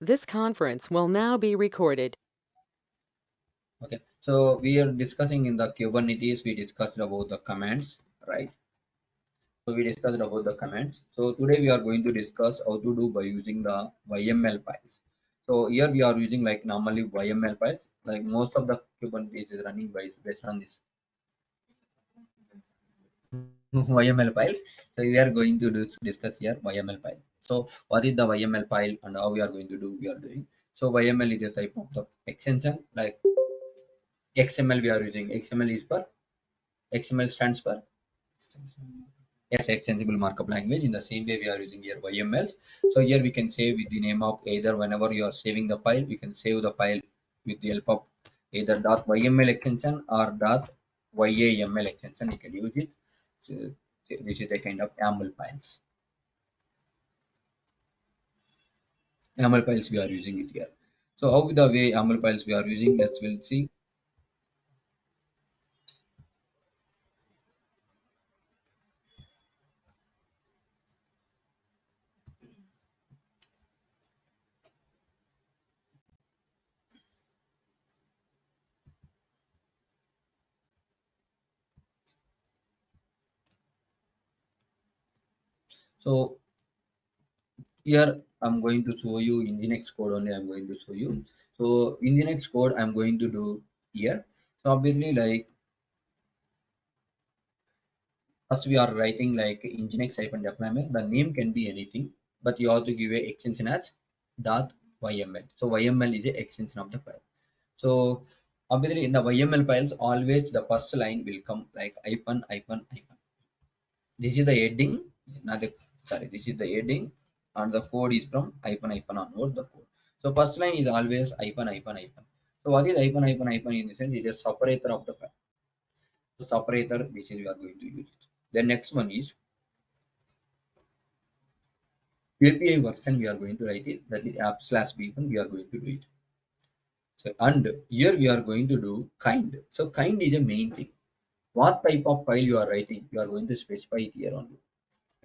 This conference will now be recorded. Okay, so we are discussing in the Kubernetes, we discussed about the commands, right? So we discussed about the commands. So today we are going to discuss how to do by using the YML files. So here we are using like normally YML files, like most of the Kubernetes is running based on this YML files. So we are going to discuss here YML file. So what is the YML file and how we are going to do, we are doing. So YML is a type of the extension like XML we are using. XML is for XML stands for yes, extensible markup language. In the same way, we are using here YMLs. So here we can save with the name of either whenever you are saving the file, we can save the file with the help of either .yml extension or .yaml extension. You can use it. So this is a kind of YAML files. YAML files we are using it here. So how the way YAML files we are using, let's will see. So here I'm going to show you nginx code only. I'm going to show you. So nginx code I'm going to do here. So obviously like first we are writing like nginx-deployment. The name can be anything, but you have to give a extension as .yml. So yml is a extension of the file. So obviously in the YML files, always the first line will come like hyphen hyphen hyphen. This is the heading, not the sorry, this is the heading, and the code is from hyphen hyphen onward the code. So first line is always hyphen hyphen hyphen. So what is hyphen hyphen hyphen in the sense? It is a separator of the file. So separator, which is we are going to use it. The next one is API version. We are going to write it. That is app slash v1. We are going to do it. So and here we are going to do kind. So kind is a main thing. What type of file you are writing, you are going to specify it here only.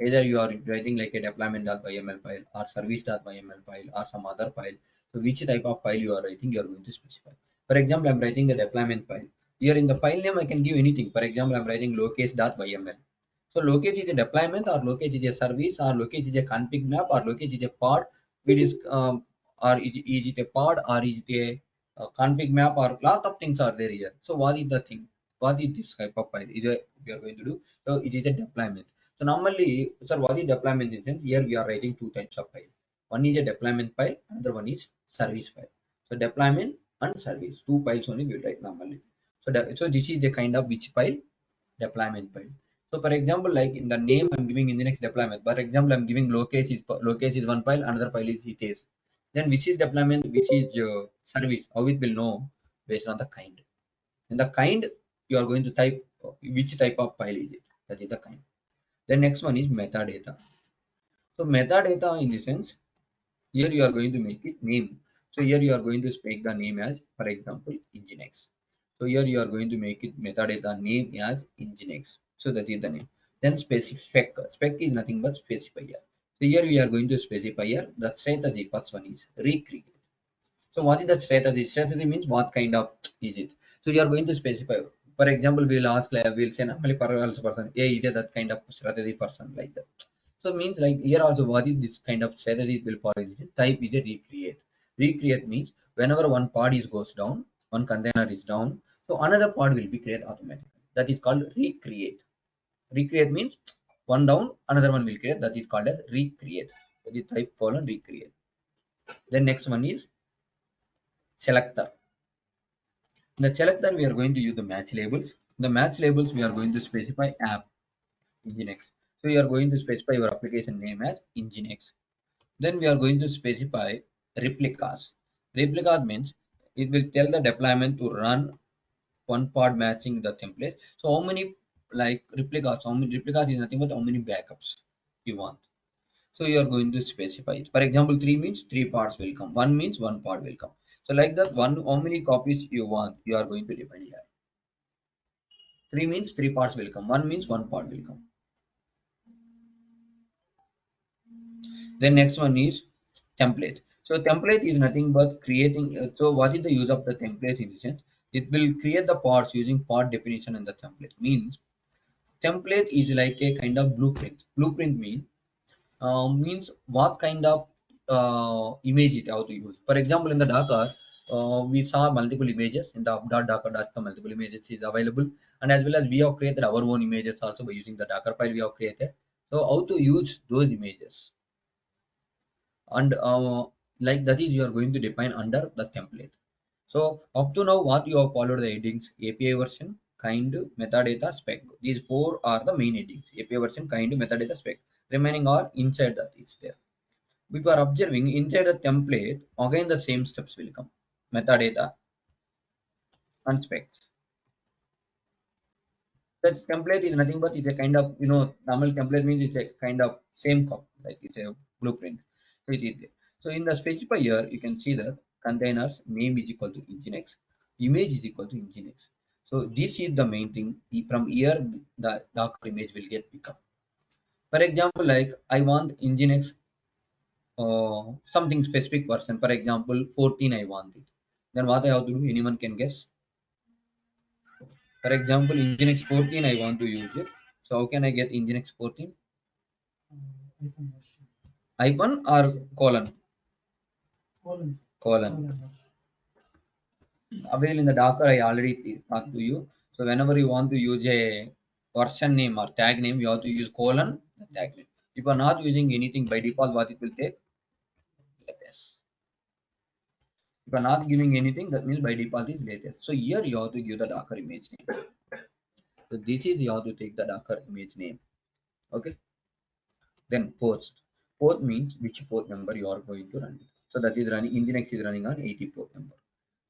Either you are writing like a deployment.yml file or service.yml file or some other file. So which type of file you are writing, you are going to specify. For example, I'm writing the deployment file. Here in the file name, I can give anything. For example, I'm writing locate.yml. So locate is a deployment or locate is a service or locate is a config map or locate is a pod. It is or is it a pod or is it a config map or lot of things are there here. So what is the thing? What is this type of file? Is a we are going to do? So it is a deployment. So normally, sir, what is deployment instance? Here we are writing two types of file. One is a deployment file, another one is service file. So deployment and service, two files only we write normally. So, so this is the kind of which file? Deployment file. So for example, like in the name I'm giving nginx deployment. For example, I'm giving locate is one file, another file is it is. Then which is deployment, which is service? How it will know based on the kind. In the kind, you are going to type which type of file is it. That is the kind. The next one is metadata. So metadata in the sense, here you are going to make it name. So here you are going to make the name as, for example, nginx. So here you are going to make it metadata name as nginx. So that is the name. Then spec. Spec is nothing but specifier. So here we are going to specify here the strategy. First one is recreate. So what is the strategy? Strategy means what kind of is it? So you are going to specify. For example, we'll ask like we'll say normally person, yeah, is it that kind of strategy person like that. So means like here also what is this kind of strategy it will follow? Type is a recreate. Recreate means whenever one pod is goes down, one container is down, so another pod will be created automatically. That is called recreate. Recreate means one down, another one will create. That is called as recreate. That is type colon recreate. Then next one is selector. In the selector, we are going to use the match labels. The match labels, we are going to specify app nginx. So you are going to specify your application name as nginx. Then we are going to specify replicas. Replicas means it will tell the deployment to run one pod matching the template. So how many like replicas? How many replicas is nothing but how many backups you want. So you are going to specify it. For example, 3 means 3 parts will come. 1 means 1 part will come. So like that, one how many copies you want, you are going to define here. 3 means 3 parts will come. 1 means 1 part will come. Then next one is template. So template is nothing but creating. So what is the use of the template in this sense? It will create the parts using part definition in the template. Means template is like a kind of blueprint. Blueprint means what kind of image it how to use. For example, in the Docker, we saw multiple images in the docker.com. Multiple images is available, and as well as we have created our own images also by using the Docker file we have created. So how to use those images, and like that is you are going to define under the template. So up to now what you have followed the headings: API version, kind, metadata, spec. These four are the main headings: API version, kind, metadata, spec. Remaining are inside that is there. We are observing inside the template again the same steps will come: metadata and specs. That template is nothing but it's a kind of, normal template means it's a kind of same copy, like it's a blueprint. So it is there. So in the specifier you can see that containers name is equal to nginx, image is equal to nginx. So this is the main thing. From here the docker image will get become. For example, like I want nginx something specific version, for example 14 I want it. Then what I have to do, anyone can guess? For example, nginx 14 I want to use it. So how can I get nginx 14? Hyphen or colon? Colon. Available in the Docker, I already talked to you. So whenever you want to use a version name or tag name, you have to use colon tag name. If you are not using anything by default, what it will take? Latest. If you are not giving anything, that means by default is latest. So here you have to give the Docker image name. So this is you have to take the Docker image name. Okay. Then post. Port means which port number you are going to run. So that is running, Nginx is running on 80 port number.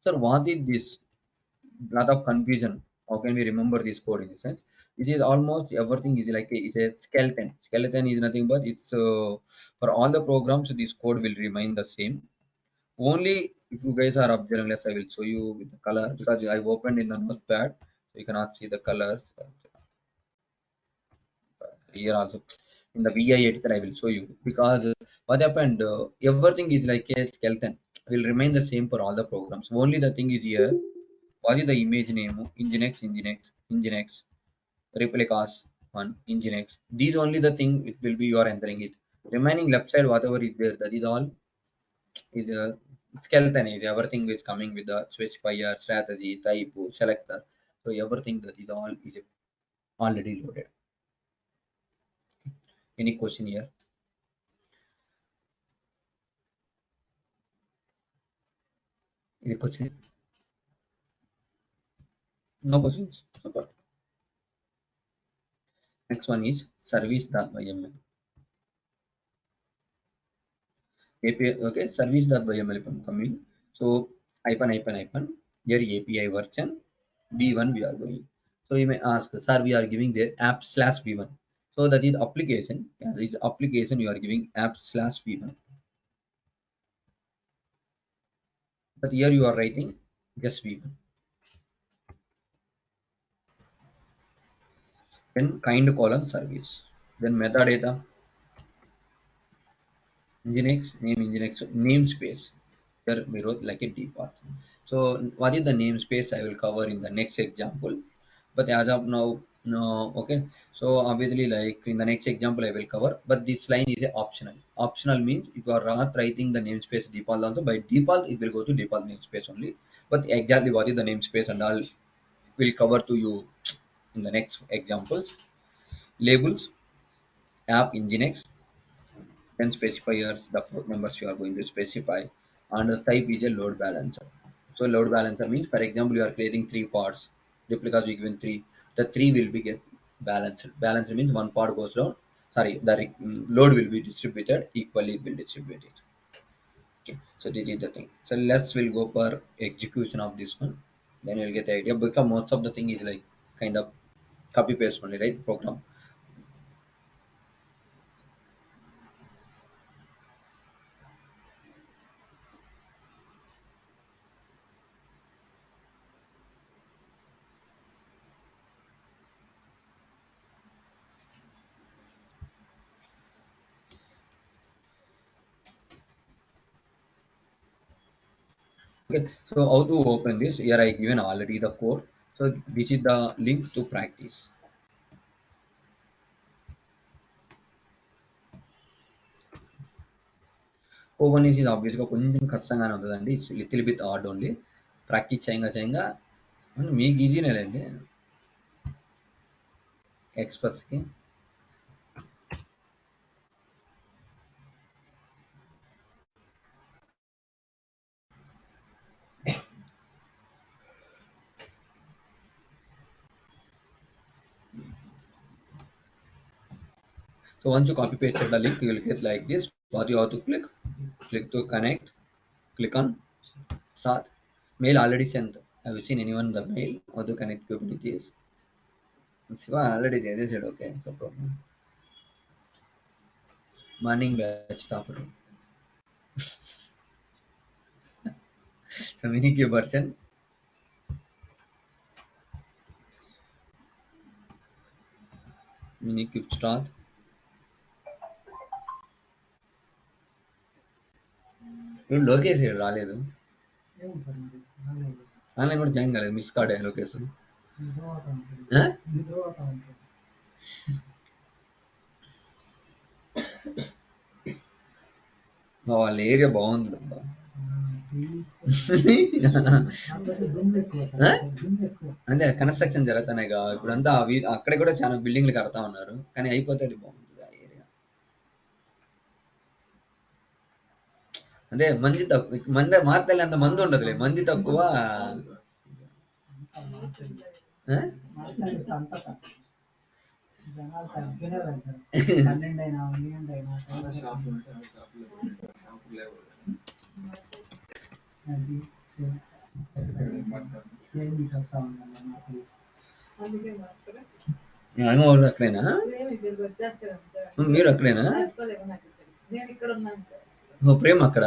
So what is this? Lot of confusion. How can we remember this code in the sense? It is almost everything is like it's a skeleton. Skeleton is nothing but it's for all the programs. This code will remain the same. Only if you guys are observing, let's I will show you with the color because I've opened in the notepad, so you cannot see the colors. Here also in the vi editor I will show you because what happened, everything is like a skeleton, will remain the same for all the programs. Only the thing is here, what is the image name? Nginx replicas on nginx. These only the thing it will be you are entering it. Remaining left side whatever is there, that is all is a skeleton. Is everything is coming with the specifier, strategy, type, selector. So everything that is all is already loaded. Any question here? Any question? No questions. Super. Next one is service.yml. API, okay, service.yml if I'm coming. So hyphen. Here API version V1 we are going. So you may ask, sir, we are giving the app slash V1. So that is application. Yeah, that is application you are giving app slash V1. But here you are writing just V1. Then kind colon service. Then metadata nginx nginx namespace. Here we wrote like a default. So what is the namespace I will cover in the next example. But as of now, no. Okay. So obviously like in the next example I will cover. But this line is a optional. Optional means if you are not writing the namespace default also, by default it will go to default namespace only. But exactly what is the namespace and all will cover to you in the next examples. Labels, app nginx, then specifiers, the port numbers you are going to specify, and the type is a load balancer. So load balancer means, for example, you are creating three parts. Replicas we given three. The three will be get balanced. Balancer means one part goes down. Sorry, the load will be distributed equally. It will distribute it. Okay. So this is the thing. So let's will go for execution of this one. Then you'll get the idea. Because most of the thing is like kind of copy paste only, right? Program. Okay, so how to open this? Here I given already the code. So this is the link to practice. Kubernetes is obviously కొంచెం కష్టంగానే ఉంటుందండి. It's little bit hard only. Practice చేయంగా మీకు ఈజీనేనండి ఎక్స్పర్ట్స్కి. So once you copy paste the link, you will get like this. What you have to click to connect, click on start. Mail already sent. Have you seen anyone the mail? How to connect Kubernetes? Siva already said okay, no problem. Morning batch stopper. So minikube version. Minikube start. ఇప్పుడు లోకేష్ రాలేదు. Online కూడా join కాలేదు. Miss కాడే లోకేష్. వాళ్ళ area బాగుంది అబ్బా. అంటే construction జరుగుతున్నాయి కదా ఇప్పుడు అంతా అక్కడ కూడా చాలా బిల్డింగ్లు కడతా ఉన్నారు కానీ అయిపోతే అది బాగుంటుంది ఆ ఏరియా. అదే మంది తక్కువ మంది మార్తెల్లి అంత మంది ఉండదులే మంది తక్కువ. ఊరు అక్కడేనా మీరు అక్కడేనా ఓ ప్రేమ అక్కడ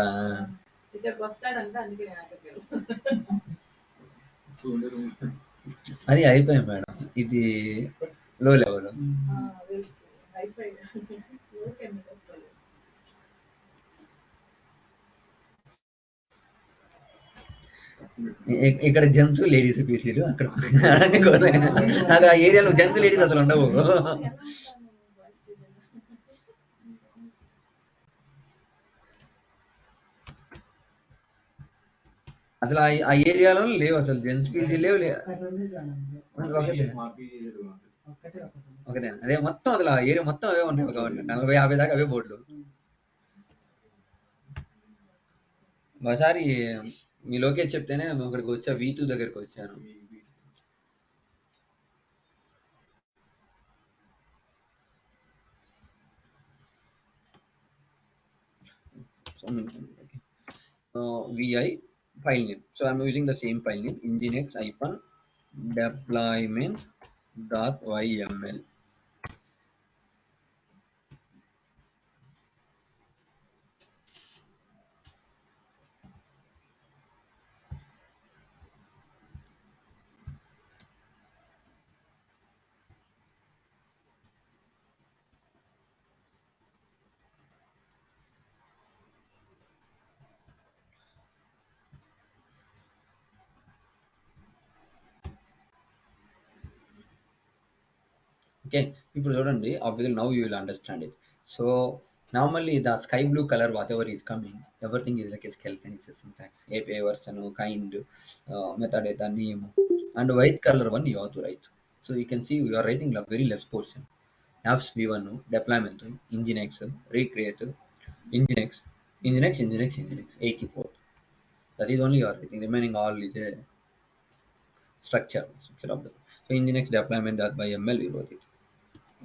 అది అయిపోయాయి మేడం ఇది లో లెవెల్. ఇక్కడ జెంట్స్ లేడీస్ పీసీలు అక్కడ నాకు ఆ ఏరియాలో జెంట్స్ లేడీస్ అసలు ఉండవు. అసలు ఆ ఏరియాలో లేవు అసలు జెంట్స్ పీసీ లేవు. ఒకటే అదే మొత్తం అసలు ఆ ఏరియా మొత్తం అవే ఉన్నాయి కాబట్టి 40-50 దాకా అవే బోర్డులు. ఒకసారి మీ లోకేష్ చెప్తేనే అక్కడికి వచ్చా V2 దగ్గరికి వచ్చాను. VI file name. So I'm using the same file name nginx-deployment.yml. Okay, ఇప్పుడు చూడండి obviously now you will understand it. So normally the sky blue color whatever is coming everything is like a skeleton. It's a syntax API version kind metadata name and white color one you have to write. So you can see you are writing a very less portion. Apps v1 deployment nginx recreate nginx 84. That is only you are writing. Remaining all is a structure of the. So nginx-deployment.yml you wrote it.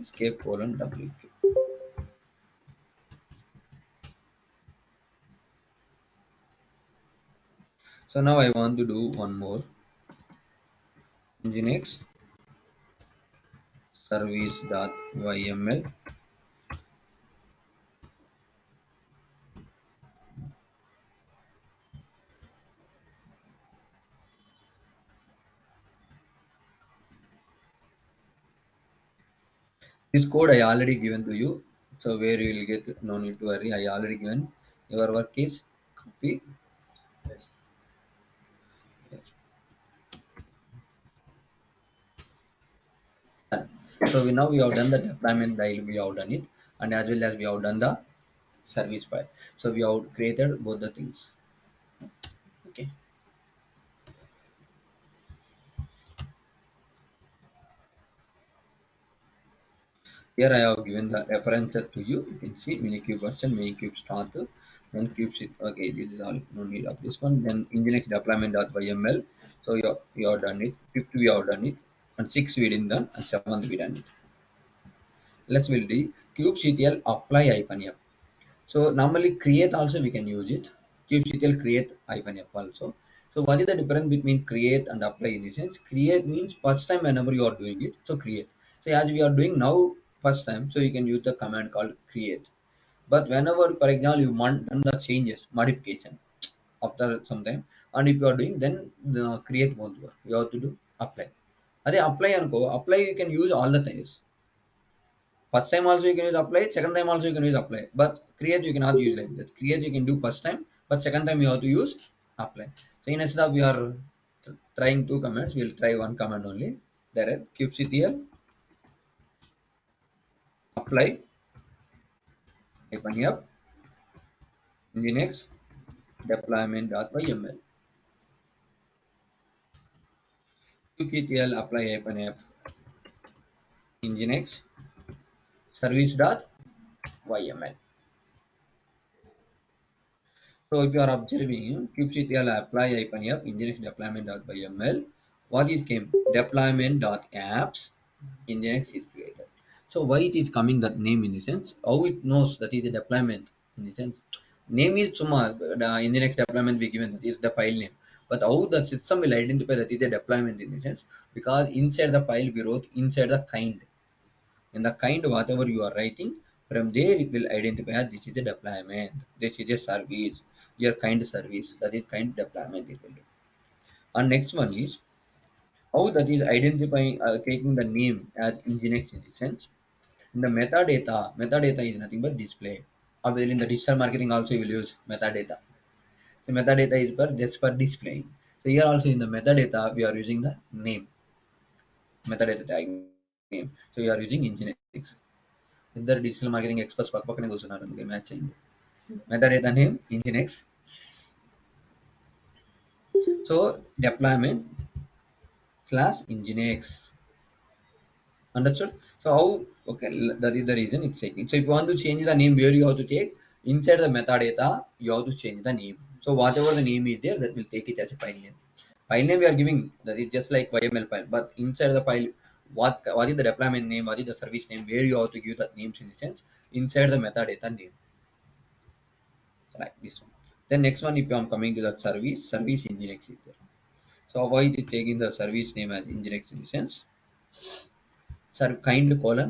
Escape :wq. So now I want to do one more nginx service.yml. This code I already given to you, so where you will get no need to worry. I already given. Your work is copy So now we have done the deployment dial, we have done it, and as well as we have done the service file. So we have created both the things. Okay. Here I have given the references to you. You can see minikube version, minikube start, then cube sit. Okay, this is all. No need of this one. Then nginx-deployment.yml. So you have done it. Fifth we have done it, and sixth we didn't done, and seventh we done it. Let's build the kubectl apply hyphen f. So normally create also we can use it. Kubectl create hyphen f also. So what is the difference between create and apply in this sense? Create means first time whenever you are doing it, so create. So as we are doing now first time, so you can use the command called create. But whenever, for example, you want done the changes, modification after some time, and if you are doing, then the create won't work. You have to do apply. Ade apply and go. Apply you can use all the times. First time also you can use apply, second time also you can use apply. But create you cannot use like that. Create you can do first time, but second time you have to use apply. So instead of we are trying two commands, we'll try one command only. Direct kubectl apply hyphen f nginx deployment.yml. Kubectl apply hyphen f nginx service.yml. So if you are observing kubectl apply hyphen f nginx deployment.yml, what is came? Deployment.apps nginx is created. So why it is coming that name in the sense? How it knows that is a deployment in the sense? Name is summa the nginx deployment we given that is the file name. But how the system will identify that is a deployment in the sense? Because inside the file we wrote inside the kind. In the kind whatever you are writing, from there it will identify as this is a deployment, this is a service, your kind service, that is kind deployment it will do. And next one is how that is identifying taking the name as nginx in the sense. In the metadata is nothing but display. Obviously in the digital marketing also you will use metadata. So metadata is for just for displaying. So here also in the metadata we are using the name, metadata tag name. So you are using nginx. ఇద్దరు digital marketing experts పక్క పక్కనే కూర్చున్నారు అందుకే match అయింది. Method name nginx. So deployment slash nginx. Understood? So how, okay, that is the reason it's taking. So if you want to change the name, where you have to take inside the metadata, you have to change the name. So whatever the name is there, that will take it as a file name. File name we are giving that is just like YML file, but inside the file, what is the deployment name, what is the service name, where you have to give the names in the sense inside the metadata name. So like this one. Then next one, if I am coming to the service nginx is there. So why it is taking the service name as nginx in the sense? Kind colon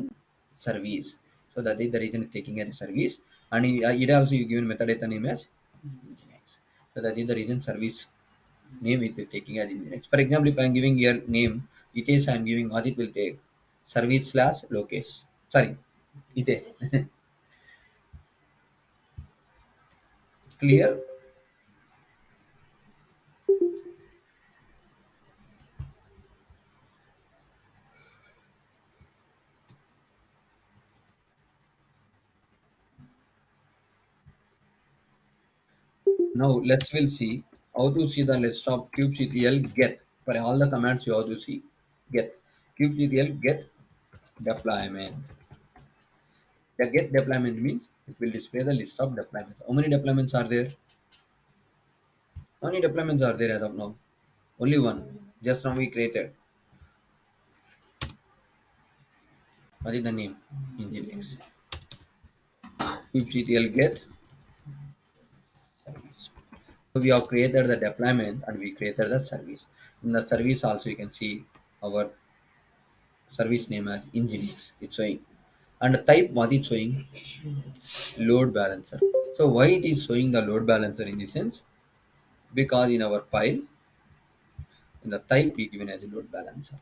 service. So that is the reason it's taking as a service, and it also you given metadata name as nginx. So that is the reason service name it is taking as nginx. For example, if I am giving your name, it is I am giving what it will take service slash locase. Sorry, it is clear. Now let's will see how to see the list of kubectl get. For all the commands you have to see get kubectl get deployment. The get deployment means it will display the list of deployments. How many deployments are there? How many deployments are there as of now? Only one. Just now we created. What is the name? Nginx. kubectl get service. So we have created the deployment and we created the service. In the service also you can see our service name as nginx. It's showing. And the type what it's showing? Load balancer. So why it is showing the load balancer in this sense? Because in our file, in the type we given as a load balancer.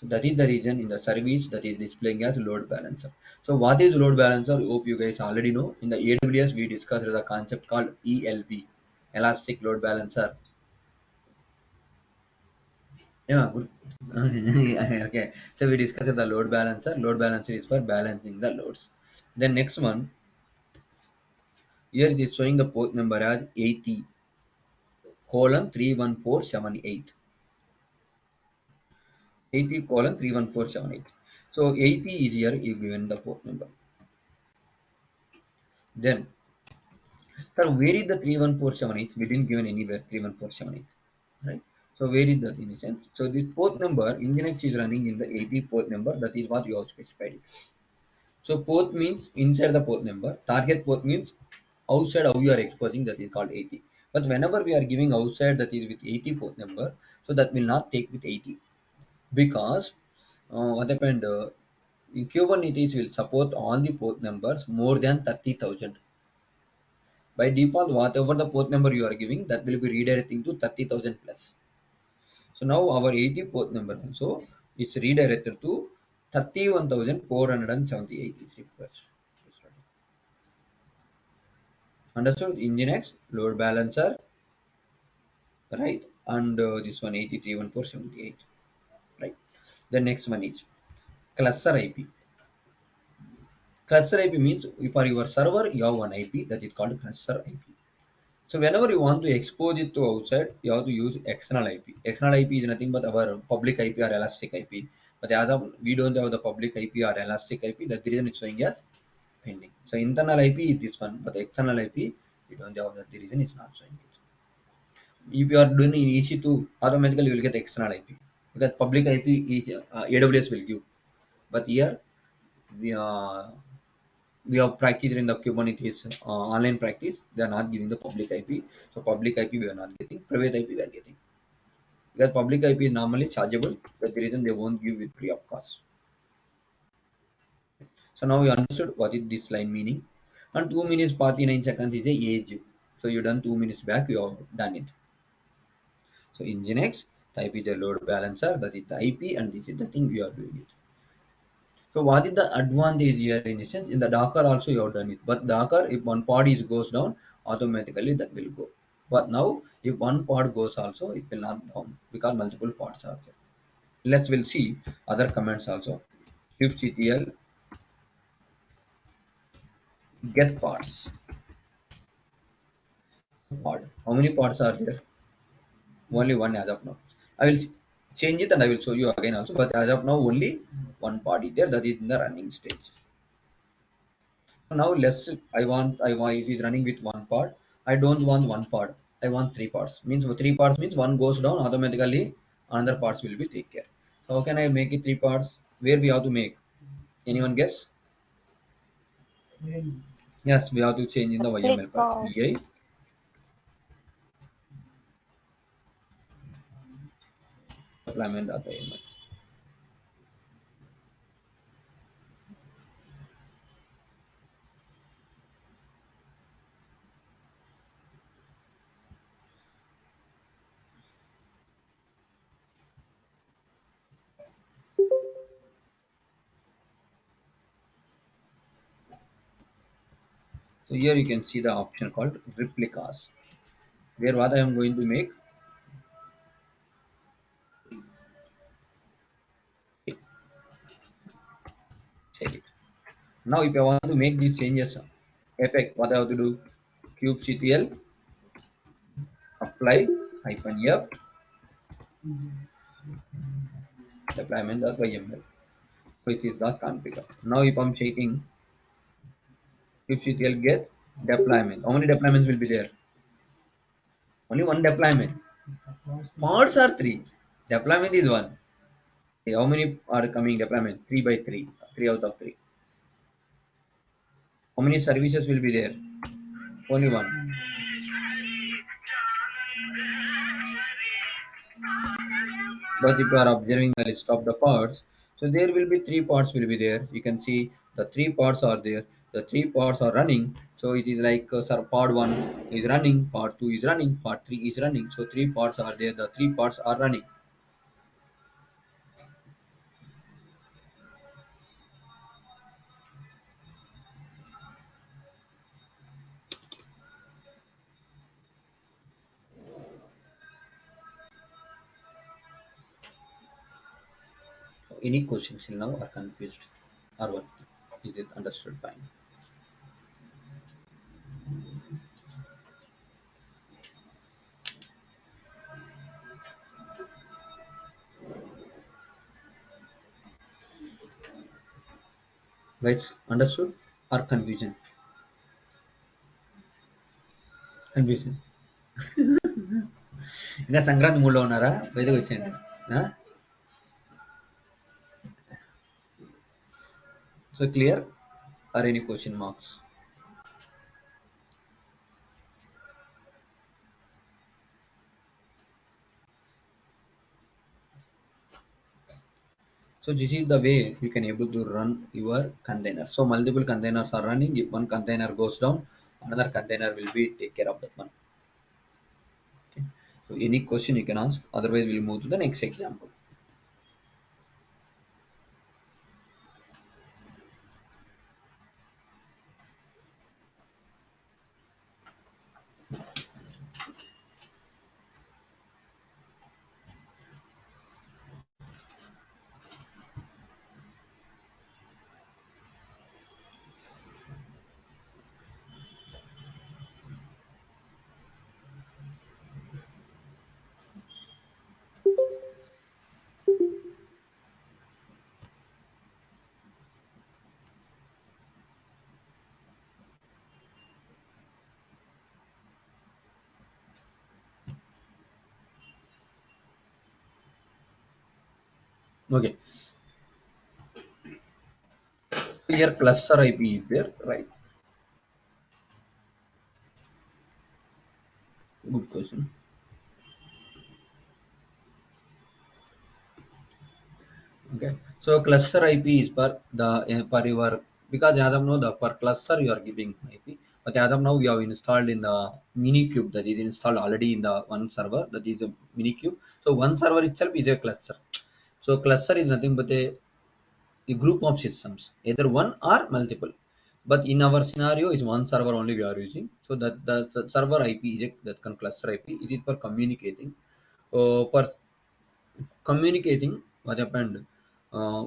So that is the reason in the service that is displaying as load balancer. So what is load balancer? Hope you guys already know. In the AWS we discussed the concept called ELB, Elastic Load Balancer. Yeah, good. Okay, so we discussed the load balancer. Load balancer is for balancing the loads. Then next one, here it is showing the port number as 80 colon 31478. 80 colon 31478. So 80 is here, you given the port number. Then, sir, where is the 31478? We didn't given anywhere 31478, right? So where is that in a sense? So this port number, Nginx is running in the 80 port number. That is what you have specified. So port means inside the port number. Target port means outside how you are exposing, that is called 80. But whenever we are giving outside, that is with 80 port number, so that will not take with 80, because what happened, in Kubernetes will support all the port numbers more than 30,000. By default, whatever the port number you are giving, that will be redirecting to 30,000 plus. So now our 80 port number also is redirected to 31,478 is refreshed. Understood? Nginx, load balancer, right? And this one 83.1.478, right? The next one is cluster IP. Cluster IP means for your server, you have one IP that is called cluster IP. So whenever you want to expose it to outside, you have to use external IP. External IP is nothing but our public IP or elastic IP. But as of we don't have the public IP or elastic IP, that's the reason it's showing as pending. So internal IP is this one, but external IP we don't have, that the reason it's not showing it. If you are doing in EC2, automatically you will get external IP, because public IP is AWS will give. But here we we have practiced in the Kubernetes online practice. They are not giving the public IP. So public IP we are not getting. Private IP we are getting. Because public IP is normally chargeable. That's the reason they won't give it free of cost. So now we understood what is this line meaning. And 2 minutes 49 seconds is a age. So you done 2 minutes back, you have done it. So Nginx, type is the load balancer, that is the IP, and this is the thing you are doing it. So what is the advantage here in a sense? In the Docker also you have done it. But Docker, if one pod is goes down, automatically that will go. But now if one pod goes also, it will not down because multiple pods are there. Let's will see other commands also. kubectl get pods. Pod. How many pods are there? Only one as of now. I will change it and I will show you again also. But as of now, only one pod is there, that is in the running stage. So now let's. I want it is running with one pod. I don't want one pod. I want three pods. Means three pods means one goes down automatically. Another parts will be take care. So how can I make it three parts? Where we have to make? Anyone guess? Yes, we have to change in the YML file. Record. VI deployment.yml. So here you can see the option called replicas. Where what I am going to make, save it. Now if I want to make these changes effect, what I have to do? kubectl apply -f deployment.yml. So it is not configured. Now if I'm checking kubectl get deployment, how many deployments will be there? Only one deployment. Pods are three. Deployment is one. Okay, how many are coming deployment? Three by three. Three out of three. How many services will be there? Only one. But if you are observing the list of the parts, so there will be three parts will be there. You can see the three parts are there. The three parts are running. So it is like sir, part one is running, part two is running, part three is running. So three parts are there. The three parts are running. Any questions till now or confused or what? Is it understood fine? Guys, understood or confusion? Confusion. ఇంకా సంక్రాంతి మూడ్లో ఉన్నారా? బయటకు వచ్చాను. So clear or any question marks? So this is the way you can able to run your container. So multiple containers are running. If one container goes down, another container will be take care of that one. Okay. So any question you can ask. Otherwise, we'll move to the next example. Okay. So here cluster IP is there, right? Good question. Okay. So cluster IP is per your, because as of now the per cluster you are giving IP, but as of now we have installed in the Minikube, that is installed already in the one server, that is a Minikube. So one server itself is a cluster. So cluster is nothing but a group of systems, either one or multiple. But in our scenario, is one server only we are using. So that the server IP is that can cluster IP. It is for communicating. For communicating, what happened?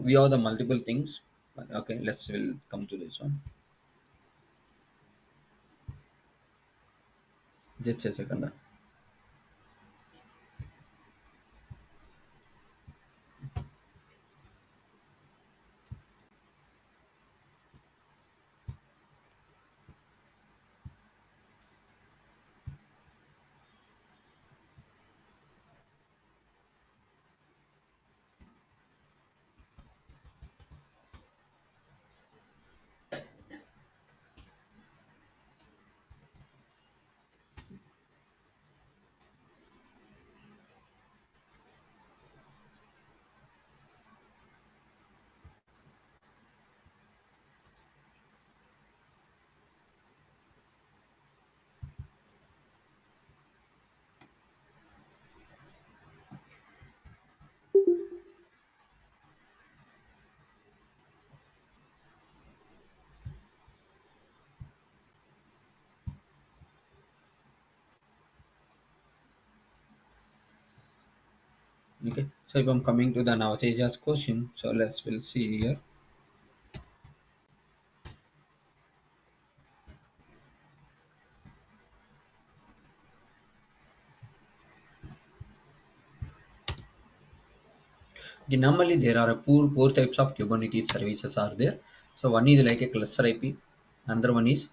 We have the multiple things. But okay, let's will come to this one. Just a second. Okay, so if I'm coming to the Navateja's question, so let's will see here. Okay, normally there are four types of Kubernetes services are there. So one is like a cluster IP, another one is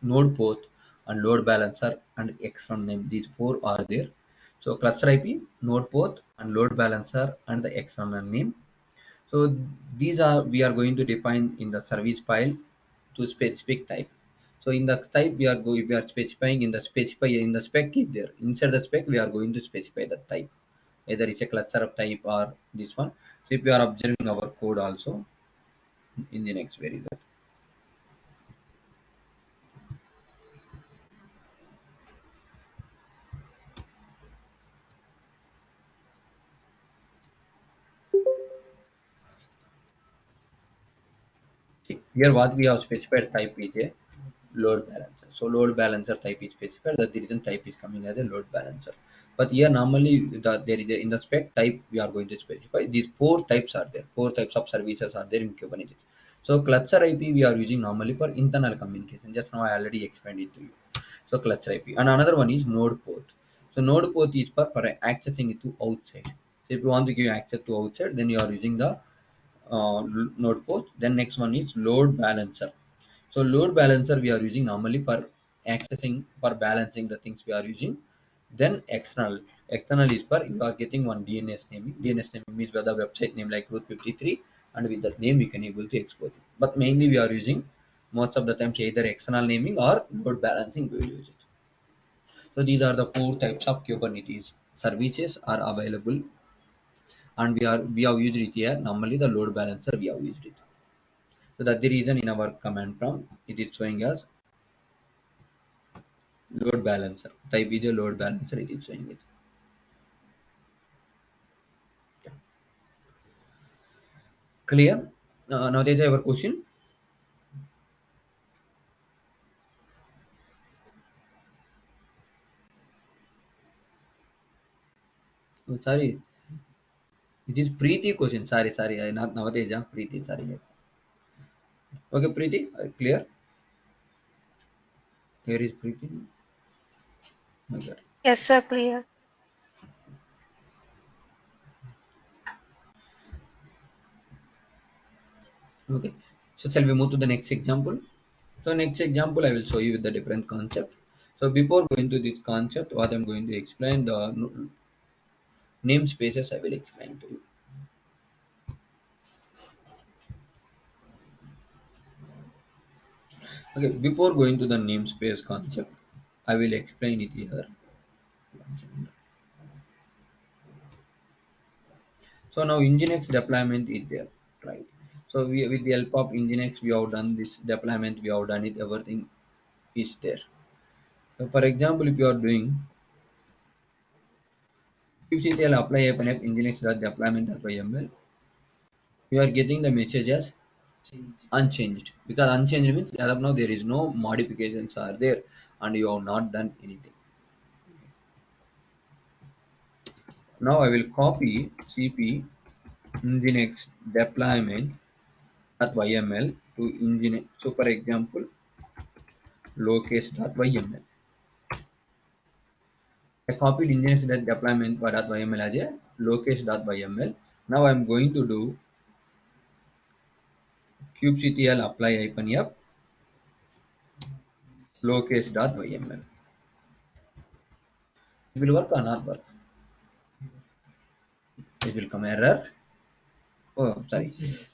node port and load balancer and external name. These four are there. So cluster IP, node port and load balancer and the external name. So these are we are going to define in the service file to specific type. So in the type we are specifying in the spec is there. Inside the spec we are going to specify the type. Either it's a cluster of type or this one. So if we are observing our code also in the next very that. See, here what we have specified type is a load balancer. So load balancer type is specified. That the reason type is coming as a load balancer. But here normally there is in the spec type we are going to specify. These four types are there. Four types of services are there in Kubernetes. So cluster IP we are using normally for internal communication. Just now I already explained it to you. So cluster IP. And another one is node port. So node port is for accessing it to outside. So if you want to give access to outside, then you are using the node port. Then next one is load balancer. So load balancer we are using normally for accessing, for balancing the things we are using. Then external. External is for you are getting one DNS name. DNS name means whether website name like root 53, and with that name we can able to export it. But mainly we are using most of the times either external naming or load balancing we will use it. So these are the four types of Kubernetes services are available, and we have used it here. Normally the load balancer we have used it. So that's the reason in our command prompt it is showing us load balancer. Type is a load balancer, it is showing it. Clear? Now there's our question. Oh, sorry, it is Preeti question. Sorry, I not nowadays. Preeti, sorry. Okay, Preeti, clear? Here is Preeti. Okay. Yes, sir, clear. Okay. So shall we move to the next example? So next example, I will show you the different concept. So before going to this concept, what I'm going to explain the namespaces. I will explain to you. Okay, before going to the namespace concept, I will explain it here. So now nginx deployment is there, right? So we with the help of nginx, we have done this deployment. We have done it. Everything is there. So for example, if you are doing kubectl apply open app nginx.deployment.yml, you are getting the message as unchanged, because unchanged means as of now there is no modifications are there and you have not done anything. Now I will copy cp nginx deployment.yml to nginx. So for example, locase.yml. I copied nginx deployment.yml as a locase.yml. Now I'm going to do kubectl apply -up locase.yml. It will work or not work? It will come error. Oh, sorry.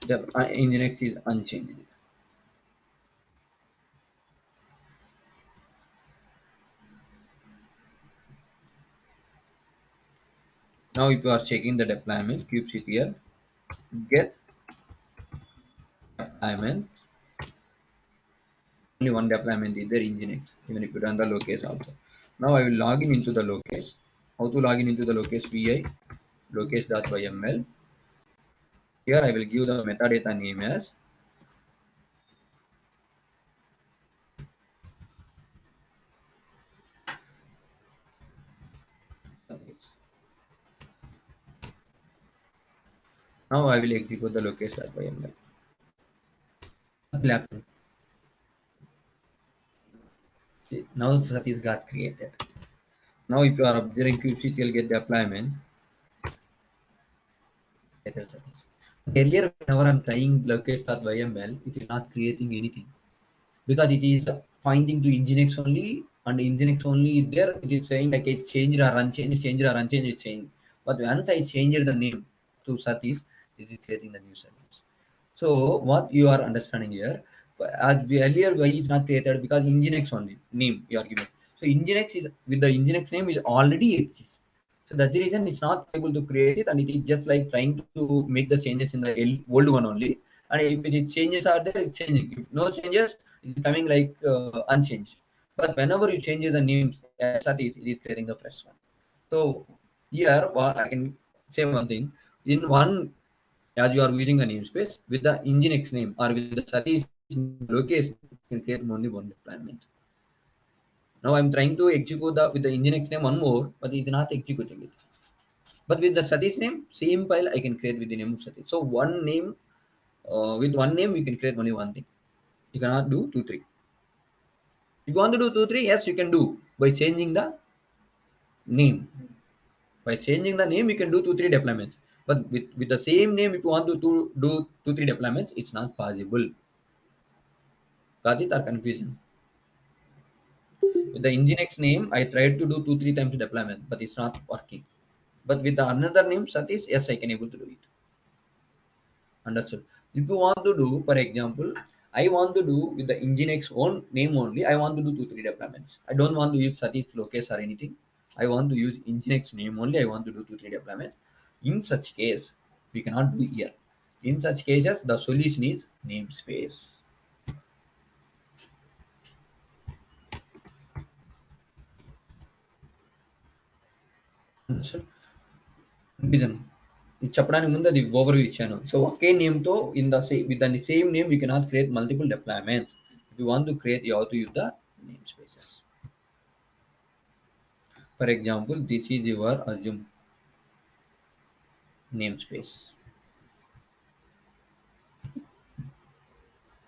The nginx is unchanged. Now if you are checking the deployment, kubectl get deployment, only one deployment is there nginx, even if you run the locase also. Now I will log in into the locase. How to log in into the locase? Vi locase.yml. Here I will give the metadata name as service. Now I will execute the locase.yml. What will happen? See, now Satish got created. Now if you are observing kubectl get deployment, earlier whenever I'm trying locase.yml, it is not creating anything, because it is pointing to nginx only, and nginx only is there. It is saying like it's changed or unchanged, changed or unchanged, it's saying. But once I changed the name to Satish, it is creating the new service. So what you are understanding here, as the earlier why is not created, because nginx only name you are given. So nginx is with the nginx name is already exists. So that's the reason it's not able to create it, and it is just like trying to make the changes in the old one only. And if it changes are there, it's changing. If no changes, it's coming like unchanged. But whenever you change the names, it is creating the fresh one. So here, I can say one thing. In one, as you are using the namespace with the nginx name or with the Satish location, you can create only one deployment. Now I'm trying to execute the with the nginx name one more, but it's not executing it. But with the Satish name, same file I can create with the name of Satish. So one name, with one name you can create only one thing. You cannot do two, three. If you want to do two, three, yes, you can do by changing the name. By changing the name, you can do two, three deployments. But with the same name, if you want to do two, three deployments, it's not possible. Got it or confusion? With the nginx name, I tried to do two, three times deployment, but it's not working. But with the another name, Satish, yes, I can able to do it. Understood. If you want to do, for example, I want to do with the nginx own name only, I want to do two, three deployments. I don't want to use Satish locus or anything. I want to use nginx name only. I want to do two, three deployments. In such case, we cannot do here. In such cases, the solution is namespace. Understood? Reason. ఇది చెప్పడానికి ముందు అది overview ఇచ్చాను. So ఒకే name తో in the same with the same name you cannot create multiple deployments. If you want to create you have to use the name spaces. For example, this is your assume namespace.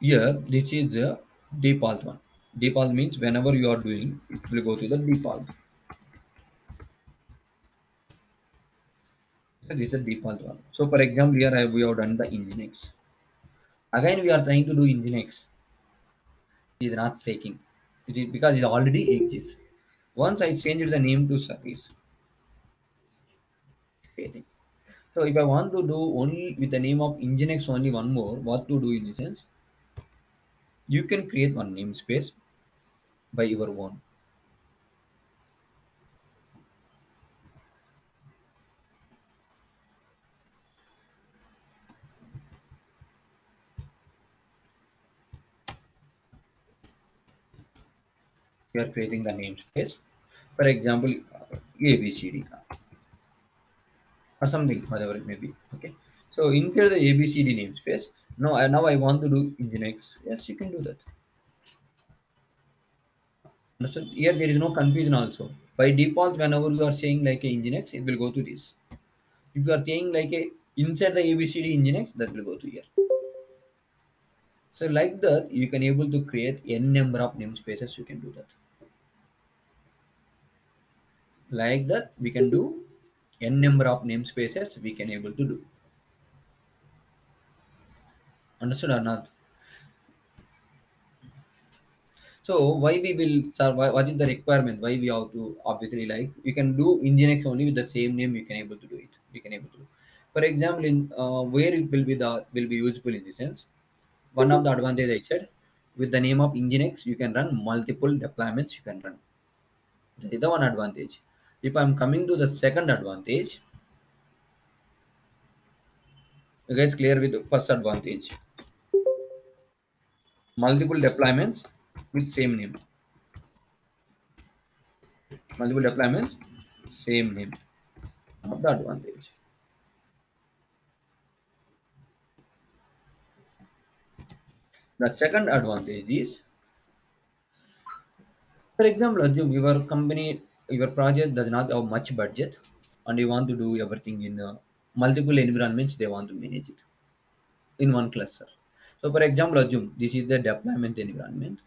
Here, this is the default one. Default means whenever you are doing, it will go to the default. So this is the default one. So for example, here we have done the nginx. Again, we are trying to do nginx. It is not taking. It is because it already exists. Once I changed the name to service, creating. So if I want to do only with the name of nginx only one more, what to do in this sense? You can create one namespace by your own. We are creating the namespace. For example, ABCD or something, whatever it may be. Okay. So inside the ABCD namespace, now I want to do Nginx. Yes, you can do that. So here there is no confusion also. By default, whenever you are saying like a Nginx, it will go to this. If you are saying like a inside the ABCD Nginx, that will go to here. So like that, you can able to create n number of namespaces. You can do that. Like that, we can do n number of namespaces. We can able to do. Understood or not? So why we will sir, what is the requirement? Why we have to obviously like you can do nginx only with the same name you can able to do it. You can able to do. For example, in where it will be useful in the sense one of the advantage I said with the name of nginx you can run multiple deployments you can run. That is the one advantage. If I'm coming to the second advantage, you guys clear with the first advantage. Multiple deployments with same name. Multiple deployments, same name. One of the advantage. The second advantage is, for example, assume your company, your project does not have much budget and you want to do everything in multiple environments, they want to manage it in one cluster. So, for example, assume this is the deployment environment,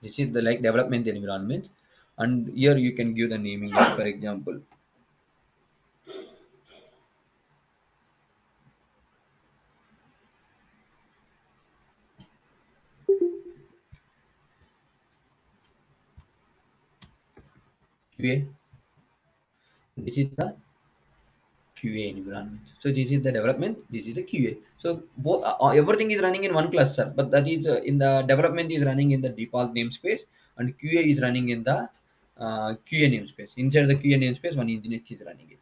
this is the like development environment, and here you can give the naming, like, for example, QA. This is the QA environment. So this is the development, this is the QA. So both everything is running in one cluster, but that is in the development is running in the default namespace, and QA is running in the QA namespace. Inside the QA namespace, one nginx is running it.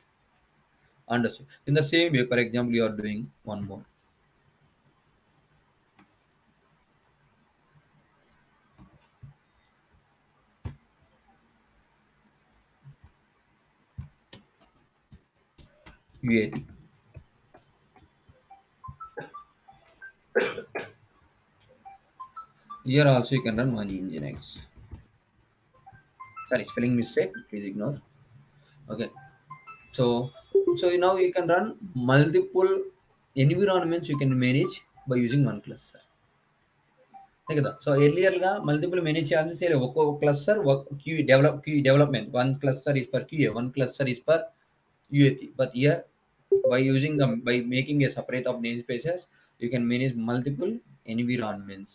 Understood. In the same way, for example, you are doing one more UAT. Here also you can run one nginx. Sorry, spelling mistake, please ignore. Okay, so now you can run multiple environments you can manage by using one cluster. Okay, so earlier ga multiple manage చేయాల్సి say ఒక్కో cluster QA development, one cluster is for QA, one cluster is for UAT. But here by using them, by making a separate of namespaces, you can manage multiple environments,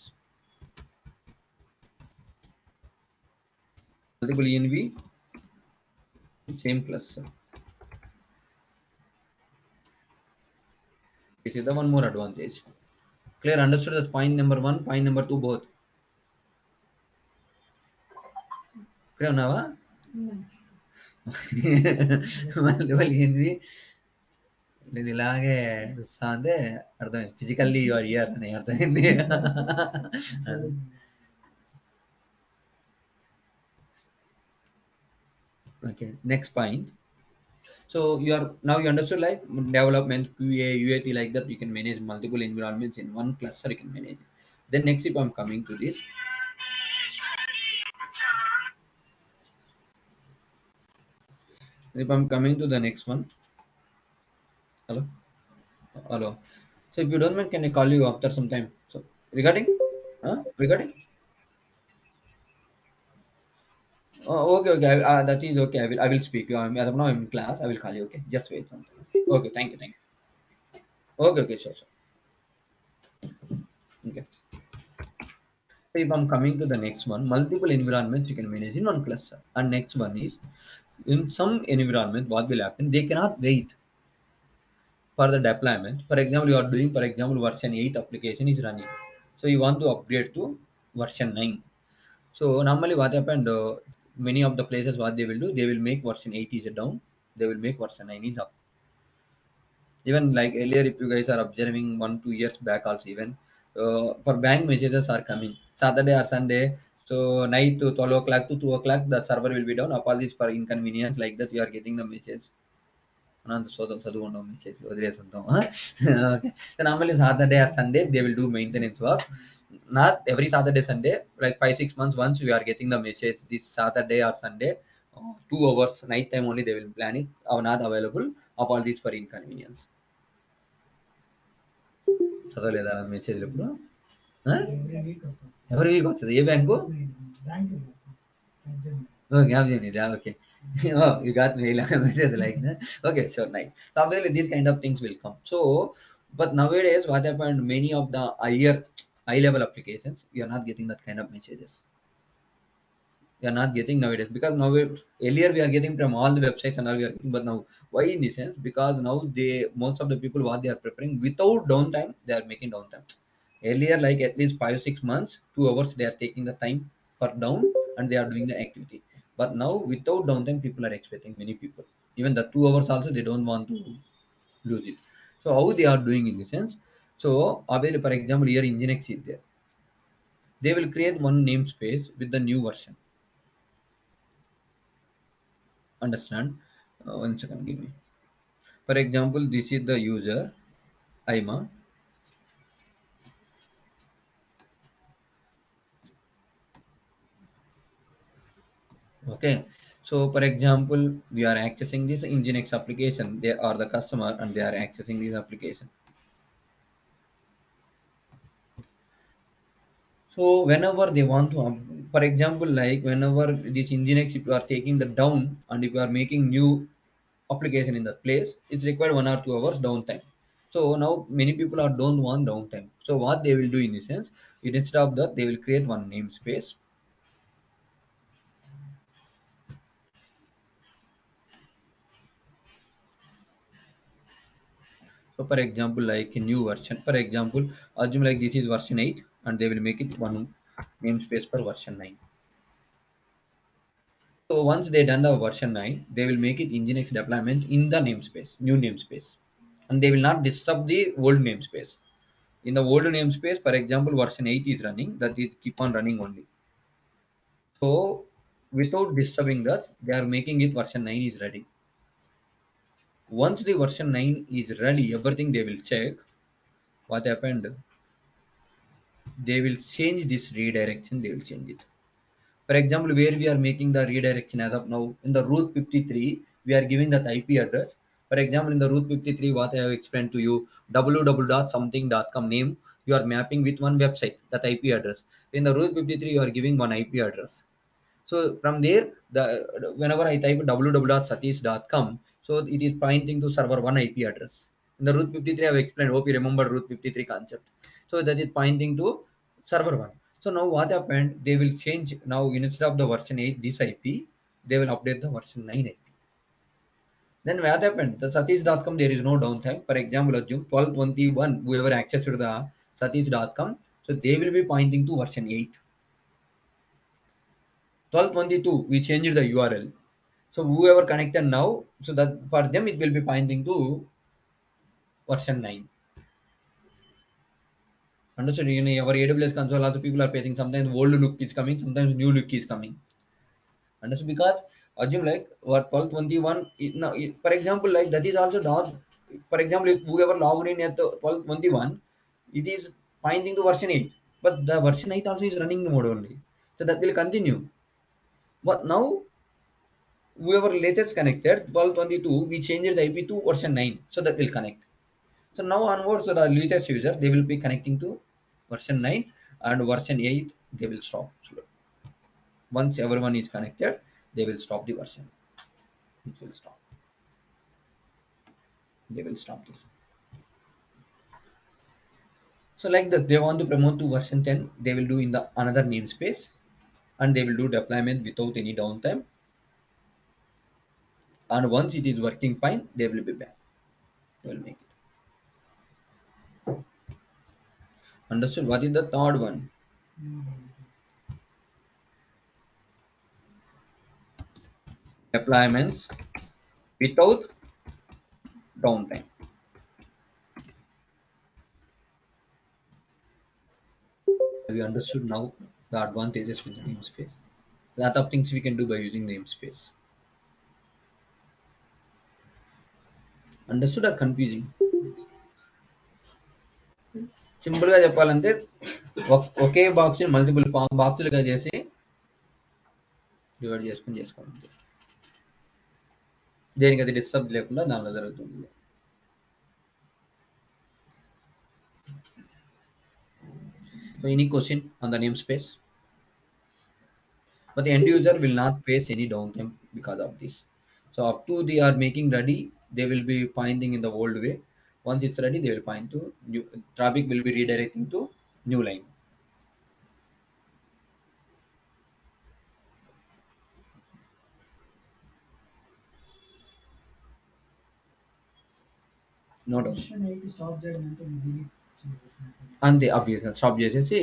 multiple env, same cluster. This is the one more advantage. Clear, understood that point number one, point number two both? Clear now? Multiple env ఇది ఇలాగే చూస్తా అంటే అర్థమైంది, physically your year అని అర్థమైంది. Okay, next point. So you are now you understood like development, QA, UAT, like that you can manage multiple environments in one cluster, you can manage. Then next, if I'm coming to this, if I'm coming to the next one, hello, hello. So if you don't mind, can I call you after some time? So regarding, regarding. Okay, okay. That is okay. I will speak. As of now, I'm in class. I will call you. Okay, just wait some time. Okay, thank you, thank you. Okay, okay, sure, sure. Okay. So if I'm coming to the next one, multiple environments you can manage in one cluster. And next one is, in some environment, what will happen? They cannot wait for the deployment. For example, you are doing, for example, version 8 application is running. So you want to upgrade to version 9. So normally what happened, many of the places what they will do, they will make version 8 is down, they will make version 9 is up. Even like earlier, if you guys are observing 1 2 years back also, even for bank messages are coming Saturday or Sunday. So night to 12 o'clock to 2 o'clock, the server will be down. Apologies for inconvenience, like that you are getting the message. అనంత శోధం చదువుకుంటాం message వదిలేసుకుంటాం. Okay. So normally Saturday or Sunday they will do maintenance work. Not every Saturday Sunday, like 5 6 months once we are getting the message this Saturday or Sunday, 2 hours night time only they will plan it or not available. Apologies for inconvenience. చదవలేదా message ఇప్పుడు? ఎవరి week వస్తుంది ఏ bank? Okay, okay. Oh, you got me message like that. Okay, sure, nice. So obviously these kind of things will come. So, but nowadays what happened? Many of the high level applications, you are not getting that kind of messages. We are not getting nowadays because earlier we are getting from all the websites and all we are getting, but now why in this sense? Because now most of the people what they are preparing without downtime, they are making downtime. Earlier, like at least 5 6 months, 2 hours they are taking the time for down and they are doing the activity. But now without downtime, people are expecting, many people even the 2 hours also they don't want to lose it. So how they are doing in this sense? So obviously, for example, here nginx is there, they will create one namespace with the new version. Understand? One second, give me. For example, this is the user IMA. Okay. So for example, we are accessing this nginx application. They are the customer and they are accessing this application. So whenever they want to, for example, like whenever this nginx, if you are taking the down and if you are making new application in that place, it's required 1 or 2 hours downtime. So now many people are don't want downtime. So what they will do in this sense, instead of that, they will create one namespace. So for example, like a new version, for example, assume like this is version 8 and they will make it one namespace for version 9. So once they done the version 9, they will make it nginx deployment in the namespace, new namespace. And they will not disturb the old namespace. In the old namespace, for example, version 8 is running, that is keep on running only. So without disturbing that, they are making it version 9 is ready. Once the version 9 is ready, everything they will check what happened. they will change this redirection, they will change it. For example, where we are making the redirection as of now, in the root 53 we are giving that IP address. For example, in the root 53, what I have explained to you, www.something.com name, you are mapping with one website, that IP address. In the root 53 you are giving one IP address. So from there, whenever I type www.satish.com, so it is pointing to server 1 IP address. In the root 53, I have explained. Hope you remember root 53 concept. So that is pointing to server 1. So now what happened? They will change now, instead of the version 8 this IP, they will update the version 9 IP. Then what happened? The satish.com, there is no downtime. For example, assume 1221, whoever accessed the satish.com, so they will be pointing to version 8. 1222, we changed the URL. So whoever connected now, so that for them it will be pointing to version 9. Understood? In our AWS console also people are facing, sometimes old look is coming, sometimes new look is coming. Understood? Because assume like what 1221 now, for example, like that is also not, for example, if whoever logged in at the 1221, it is pointing to version 8. But the version 8 also is running mode only. So that will continue. But now whoever latest connected 1222, we changed the IP to version 9, so that will connect. So now onwards, the latest user, they will be connecting to version 9, and version 8 they will stop. Once everyone is connected, they will stop the version. It will stop. They will stop this. So like that, they want to promote to version 10, they will do in the another namespace, and they will do deployment without any downtime. And once it is working fine, they will be back. They will make it. Understood? What is the third one? Deployments without downtime. Have you understood now the advantages with the namespace? Lot of things we can do by using namespace. Understood or confusing? Simple గా చెప్పాలంటే ఒకే box ని multiple బాక్సులుగా చేసి divide చేసుకుని చేసుకోవాలి. దేనికి అది disturb లేకుండా దానిలో జరుగుతుంది. So any question on the namespace? But the end user will not face any downtime because of this. So up to they are making ready, they will be finding in the old way. Once it's ready, they will find to new traffic will be redirecting to new line. No doubt. అంతే ఆబ్వియస్గా stop చేసేసి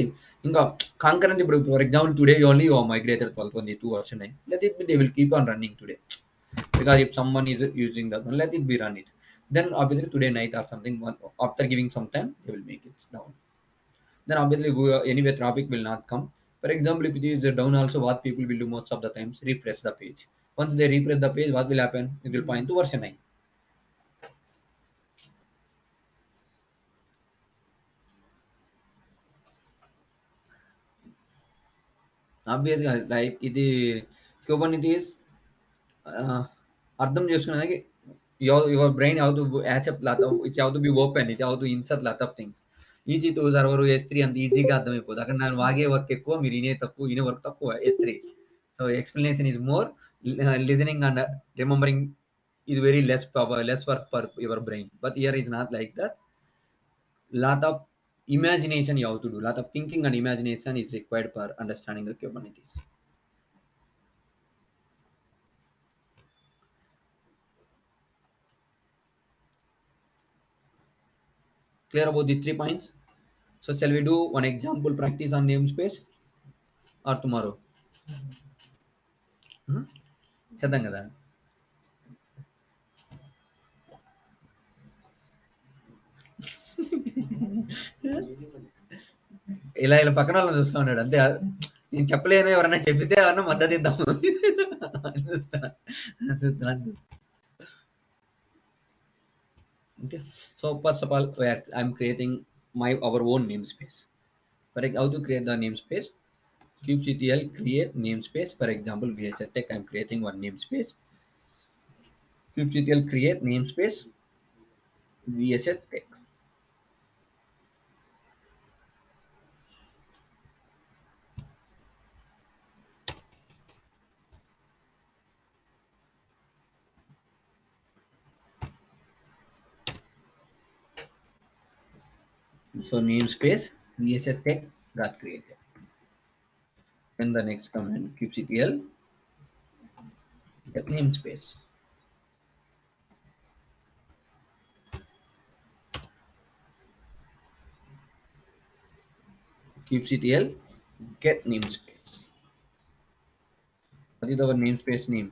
ఇంకా concurrent ఇప్పుడు for example today only migrated 1222 version 9, let it be, they will keep on running today, because if someone is using that one, let it be run it. Then obviously today night or something, after giving some time, they will make it down. Then obviously anyway traffic will not come. For example, if it is down also, what people will do most of the times, refresh the page. Once they refresh the page, what will happen? It will point to version 9. Obviously like ఇది Kubernetes అర్థం చేసుకునేదానికి your brain have to accept lot of, it have to be open, it have to insert lot of things. Easy to server S3 అంత ఈజీగా అర్థమైపోతుంది. అక్కడ నాకు వాగే work ఎక్కువ, మీరు వినే తక్కువ, వినే వర్క్ తక్కువ S3. So explanation is more, listening and remembering is very less power, less work for your brain. But here is not like that. Lot of imagination you have to do, lot of thinking and imagination is required for understanding the Kubernetes. Clear about the 3 points? So shall we do one example practice on namespace or tomorrow? చేద్దాం కదా. ఇలా ఇలా పక్కన వాళ్ళని చూస్తూ ఉన్నాడు అంతే. నేను చెప్పలేను, ఎవరన్నా చెప్పితే ఎవరన్నా మద్దతు ఇద్దాము. చూస్తున్నాను. Okay, so first of all, I'm creating our own namespace. How to create the namespace? kubectl create namespace. For example, VHS Tech. I'm creating one namespace. kubectl create namespace VHS Tech. So namespace VHS Tech got created. And the next command kubectl get namespace. kubectl get namespace. What is our namespace name?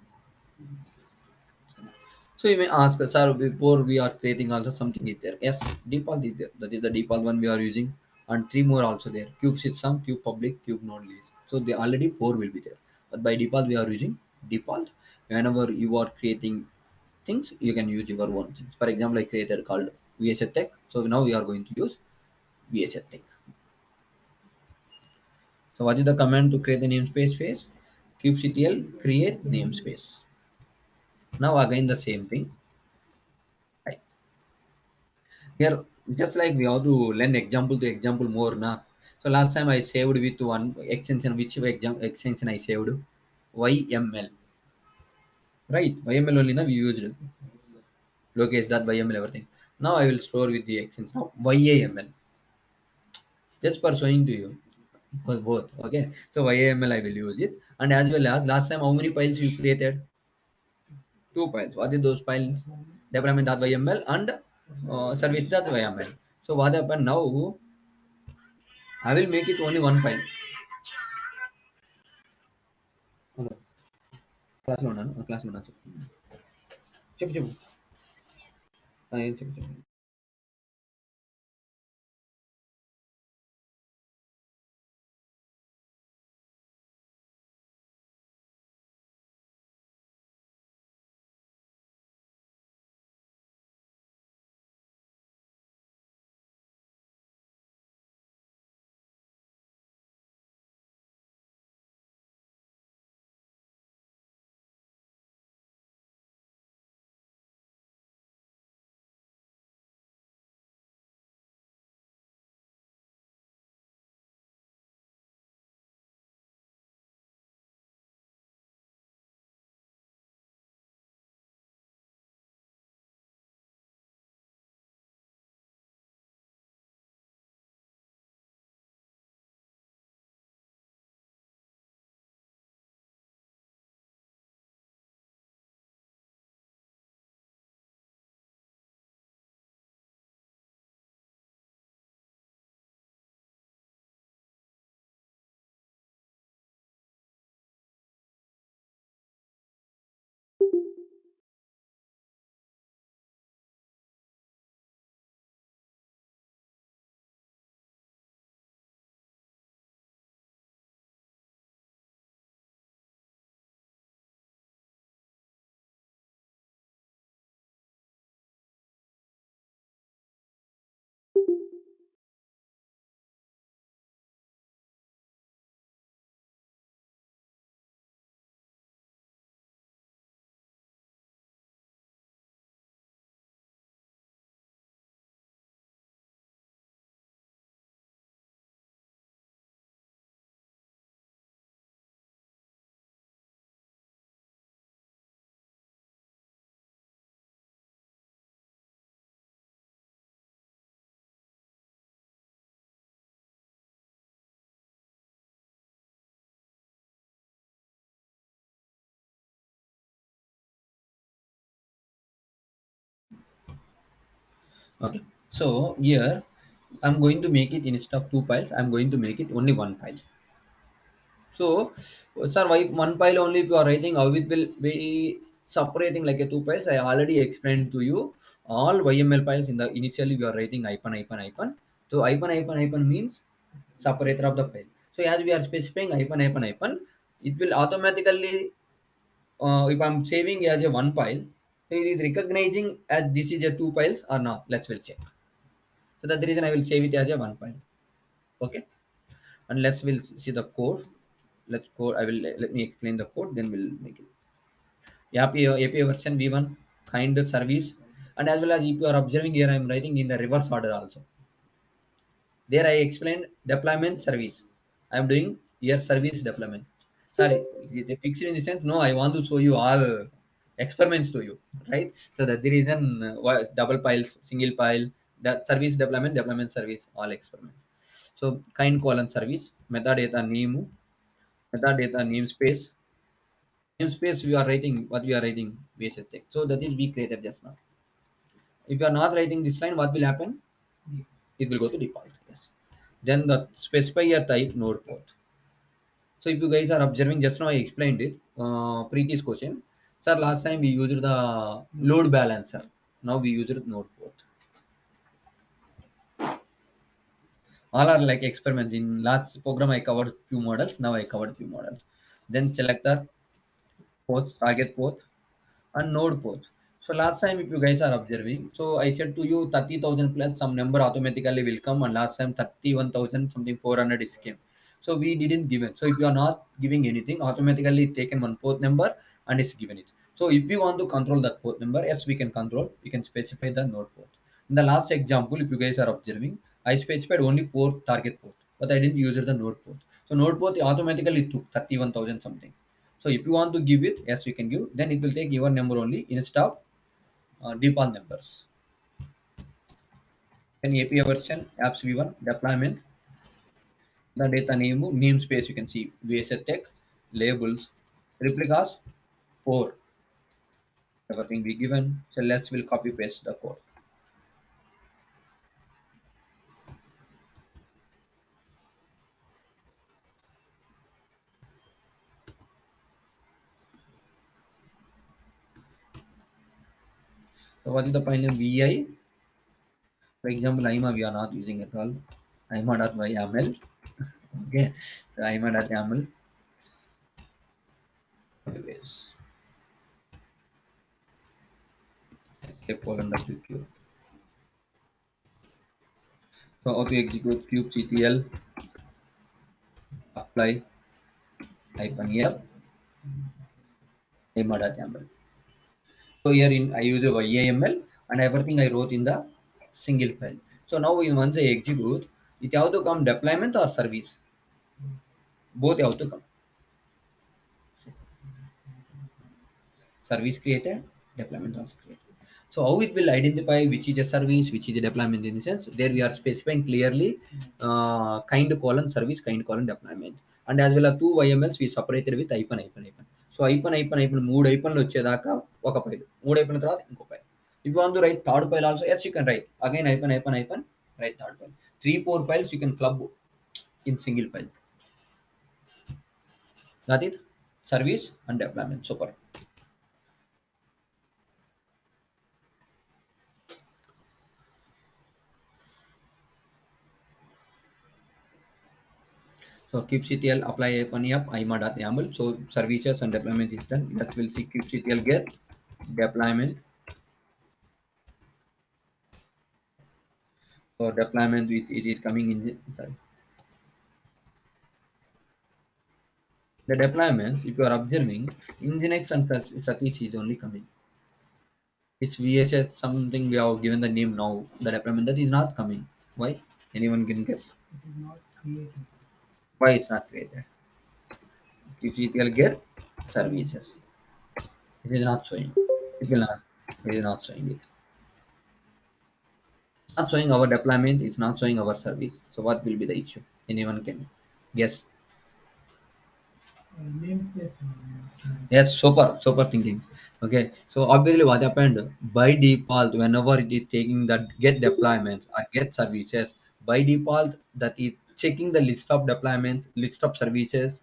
So you may ask, sir, before we are creating also something is there. Yes, default is there. That is the default one we are using, and three more also there. Cube system, cube public, cube node list. So they already four will be there. But by default we are using default. Whenever you are creating things, you can use your own things. For example, I created called VHS Tech. So now we are going to use VHS Tech. So what is the command to create the namespace phase? kubectl create namespace. Now again the same thing. Right. Here, just like we have to learn example to example more now. So last time I saved with one extension, which extension I saved? YML. Right? YML only now we used locase.yml everything. Now I will store with the extension now YAML. Just for showing to you for both. Okay. So YAML I will use it. And as well as last time how many files you created? Two files. What are those files? Deployment.yml and service.yml. So what happened now? I will make it only one file. క్లాస్‌లో ఉన్నాను. క్లాస్‌లో ఉన్నాను చెప్పు. చెప్పు చెప్పు. ఏం చెప్పు చెప్పు. Okay. So here I'm going to make it instead of two files, I'm going to make it only one file. So, sir, why one file only if you are writing, how it will be separating like a two files? I already explained to you all YML files in the initially we are writing hyphen hyphen hyphen. So hyphen hyphen hyphen means separator of the file. So as we are specifying hyphen hyphen hyphen, it will automatically if I'm saving as a one file, so it is recognizing as this is a two files or not. Let's will check. So that's the reason I will save it as a one file. Okay. Unless we'll see the code. Let's code. I will let me explain the code, then we'll make it. API version v1 kind service, and as well as if you are observing here, I am writing in the reverse order also. There I explained deployment service. I am doing here service deployment. Sorry, the fixed in the sense, no, I want to show you all experiments to you, right? So that the reason why double files, single file, that service deployment, deployment service, all experiment. So kind colon service, metadata name, metadata namespace. Namespace we are writing what we are writing basic text. So that is we created just now. If you are not writing this line, what will happen? It will go to default. Yes. Then the specify your type node port. So if you guys are observing, just now I explained it. Previous question. Sir, last time we used the load balancer. Now we use it node port. All are like experiments. In last program I covered few models. Now I covered few models. Then selector port, target port, and node port. So last time if you guys are observing, so I said to you 30,000 plus some number automatically will come, and last time 31,000 something 400 is came. So we didn't give it. So if you are not giving anything, automatically taken one port number and it's given it. So if you want to control that port number, yes, we can control. We can specify the node port. In the last example, if you guys are observing, I specified only port target port, but I didn't use the node port. So node port automatically took 31,000 something. So if you want to give it, yes, you can give. Then it will take your number only instead of default numbers. Then API version, apps v1, deployment, the data name, namespace, you can see, VSA tech, labels, replicas, 4, everything we given. So let's will copy paste the code. So what is the file name? VI. For example, IMA we are not using at all. IMA.yml. Okay. So IMA.yml. Anyways, escape colon WQ. So how to execute kubectl apply hyphen f IMA.yml. So here in I use a YAML and everything I wrote in the single file. So now once I execute, it have to come deployment or service. Both have to come. Service created, deployment also created. So how it will identify which is a service, which is a deployment in the sense there we are specifying clearly kind colon service, kind colon deployment. And as well as two YMLs we separated with hyphen hyphen hyphen. So hyphen hyphen hyphen మూడు hyphenలు వచ్చేదాకా ఒక file మూడు అయిపోయిన తర్వాత ఇంకో file. If you want to write third file also, yes, you can write again hyphen hyphen hyphen, write third file. 3 4 files you can club in single file. That is service and deployment. Super. So kubectl apply upon app ima.yaml. So services and deployment is done. That will see kubectl get deployment. So deployment with it is coming in. Sorry. The deployment, if you are observing, nginx and Satish is only coming. It's VSS something we have given the name now. The deployment that is not coming. Why? Anyone can guess? Why it's not created? kubectl get services. It is not showing. It will not. It is not showing it. Not showing our deployment, it's not showing our service. So what will be the issue? Anyone can guess? Yes, super thinking. Okay, so obviously what happened by default, whenever it is taking that get deployments or get services, by default that is checking the list of deployments, list of services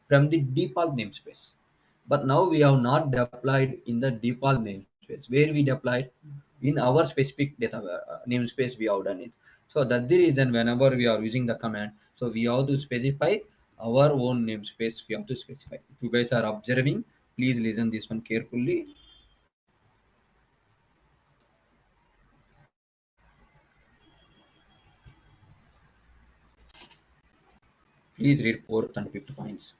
from the default namespace. But now we have not deployed in the default namespace. Where we deployed in our specific data namespace, we have done it. So that's the reason whenever we are using the command, so we have to specify our own namespace. We have to specify. If you guys are observing, please listen this one carefully. Please read fourth and fifth points.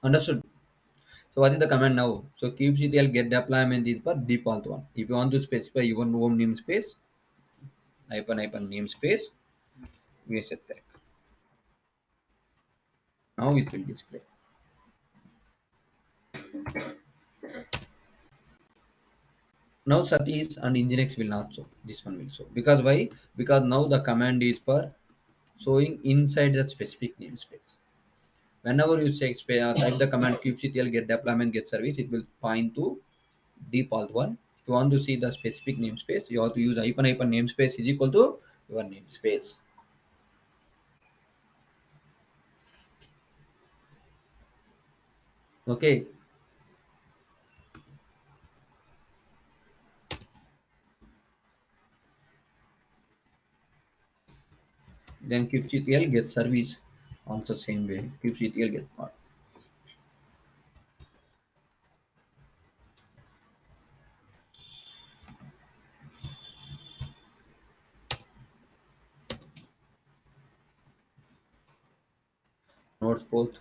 Understood? So what is the command now? So kubectl get deployment is for default one. If you want to specify your own namespace, hyphen namespace, we set that. Now it will display. Now Satish and Nginx will not show. This one will show. Because why? Because now the command is for showing inside that specific namespace. Whenever you say type the command kubectl get deployment get service, it will point to default one. If you want to see the specific namespace, you have to use hyphen namespace is equal to your namespace. Okay. Then kubectl get service also same way. kubectl get part. Nodes both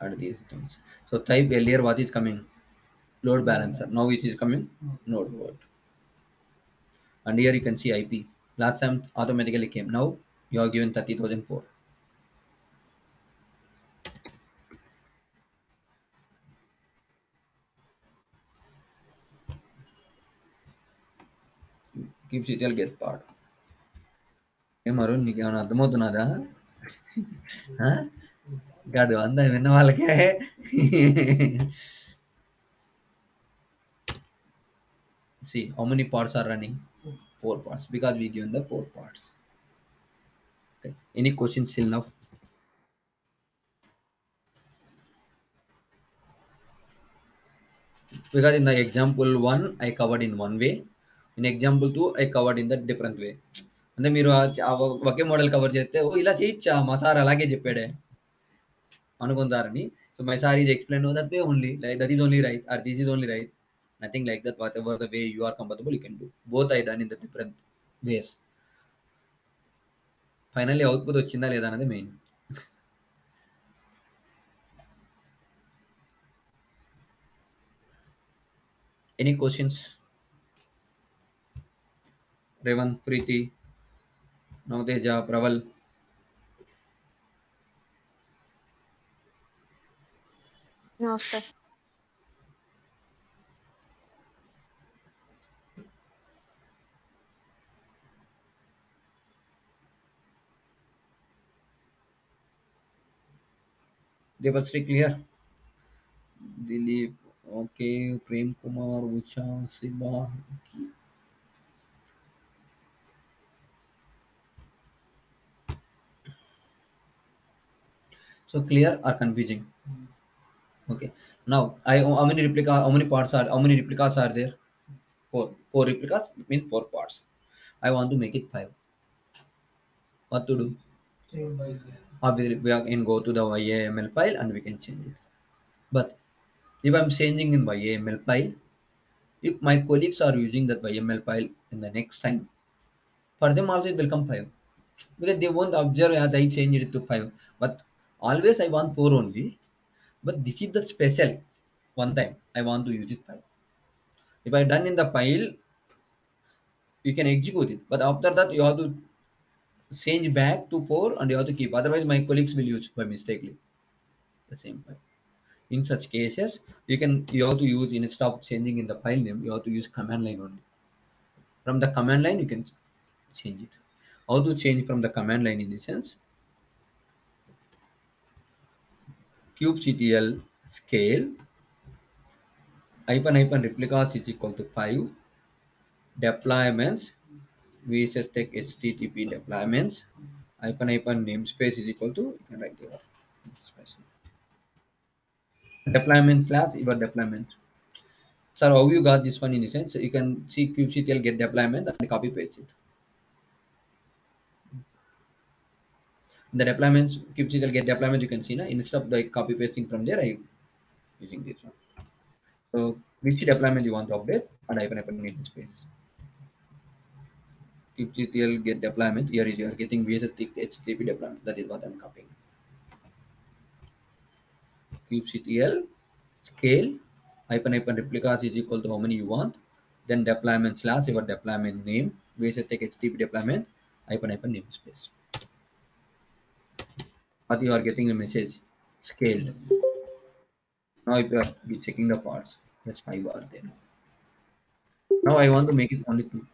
are these things. So type earlier what is coming? Load balancer. Now it is coming node board. And here you can see IP. Last time automatically came. Now you are given 30,004. kubectl get part. ఏం అరుణ్ నీకేమైనా అర్థమవుతున్నదా? కాదు అందా విన్న వాళ్ళకే. See how many parts are running? Four parts because we given the four parts. Okay. Any questions till now? Because in the example one I covered in one way, in example two I covered in the different way. అంటే మీరు ఒకే model cover చేస్తే ఓ ఇలా చేయొచ్చా మా sir అలాగే చెప్పాడే అనుకుంటారని. So my sir is explained no that way only, like that is only right or this is only right. Nothing like that. Whatever the way you are comfortable, you can do. Both I done in the different ways. Finally output వచ్చిందా లేదా అనేది main. Any questions? Revan, Preeti, Navteja, Praval. No, sir. They were strictly clear. Dilip, okay, Prem Kumar, Usha, Siba. So clear or confusing? Okay. Now I how many replicas are there? Four. Four replicas means four parts. I want to make it five. What to do? We can go to the YAML file and we can change it. But if I'm changing in YAML file, if my colleagues are using that YAML file in the next time, for them also it will come five. Because they won't observe as I changed it to five. But always I want four only. But this is the special one time I want to use it five. If I done in the file, you can execute it. But after that you have to change back to four and you have to keep. Otherwise my colleagues will use by mistakenly the same file. In such cases, you have to use instead of changing in the file name, you have to use command line only. From the command line, you can change it. How to change from the command line in the sense kubectl scale hyphen replicas is equal to 5 deployments we set take http deployments hyphen namespace is equal to you can write here namespace. Deployment class your deployment. Sir, how you got this one in a sense? You can see kubectl get deployment and copy paste it. The deployments kubectl get deployment you can see now instead of like copy pasting from there I using this one. So which deployment you want to update and hyphen namespace. kubectl get deployment here is you are getting VSS HTTP deployment that is what I'm copying. kubectl scale hyphen replicas is equal to how many you want then deployment slash your deployment name VSS HTTP deployment hyphen namespace. But you are getting a message scaled. Now if you are checking the parts, that's 5 are there. Now I want to make it only 2.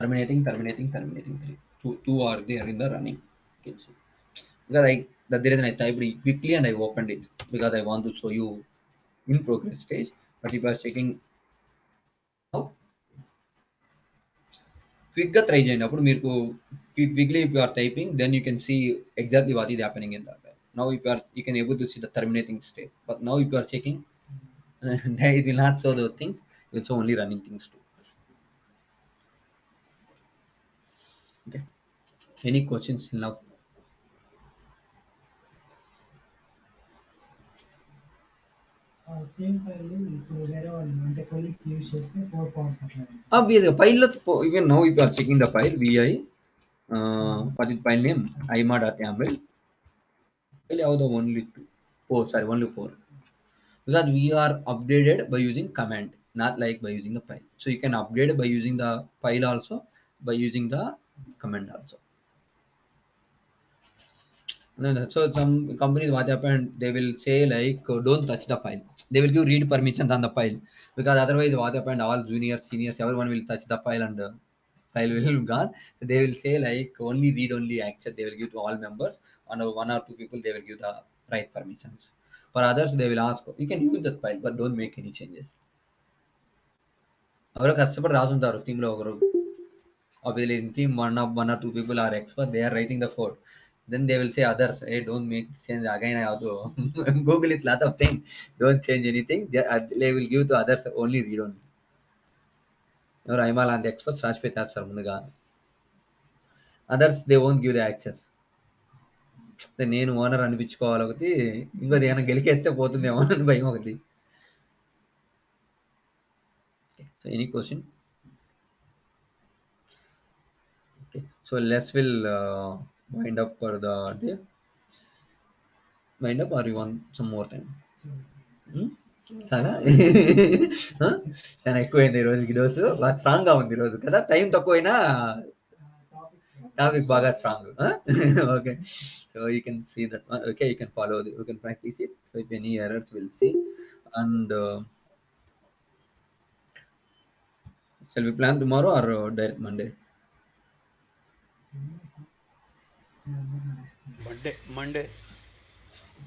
Terminating 3. Two are there in the running. You can see. Because the reason I typed it quickly and I opened it because I want to show you in progress stage. But if you are checking now, quick గా try చేయండి అప్పుడు మీకు quickly if you are typing then you can see exactly what is happening in that. Now if you can able to see the terminating state. But now if you are checking it will not show those things. It will show only running things too. Okay. Any questions now? Same file ఇప్పుడు వేరే వాళ్ళు అంటే colleagues use చేస్తే 4 points అట్లా Obviously, file even now if you are checking the file vi what is file name ima.yml file have the only two four sorry only four because we are updated by using command not like by using the file so you can upgrade by using the file also by using the command also. No. So some companies what happened they will say like don't touch the file. They will give read permissions on the file because otherwise what happened all juniors seniors everyone will touch the file and file will be gone. So they will say like only read only access they will give to all members and one or two people they will give the write permissions. For others they will ask you can use that file but don't make any changes. ఎవరో కష్టపడి రాసుంటారు టీంలో ఒకరు obviously in team one or two people are expert they are writing the code then they will say others hey don't make change again I have to google it lot of things don't change anything they will give to others only read only ఎవరు ఐమాల్ అంత experts రాసి పెట్టేస్తారు ముందుగా others they won't give the access నేను owner అనిపించుకోవాలి ఒకటి ఇంకోది ఏమైనా గెలికేస్తే పోతుందేమో అని భయం ఒకటి. So any question? Okay. So let's will wind up for the day. Wind up or you want some more time? చాలా చాలా ఎక్కువైంది ఈ రోజుకి డోసు బాగా స్ట్రాంగ్ గా ఉంది ఈ రోజు కదా టైం తక్కువైనా టాపిక్ బాగా strong okay so you can see that okay you can follow you can practice it so if any errors will see and shall we plan tomorrow or direct Monday? Monday.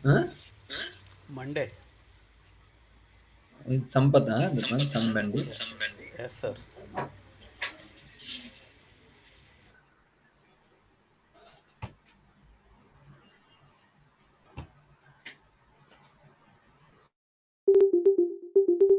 Huh? Monday. Sampath, that one, Sambandi. Yes, sir.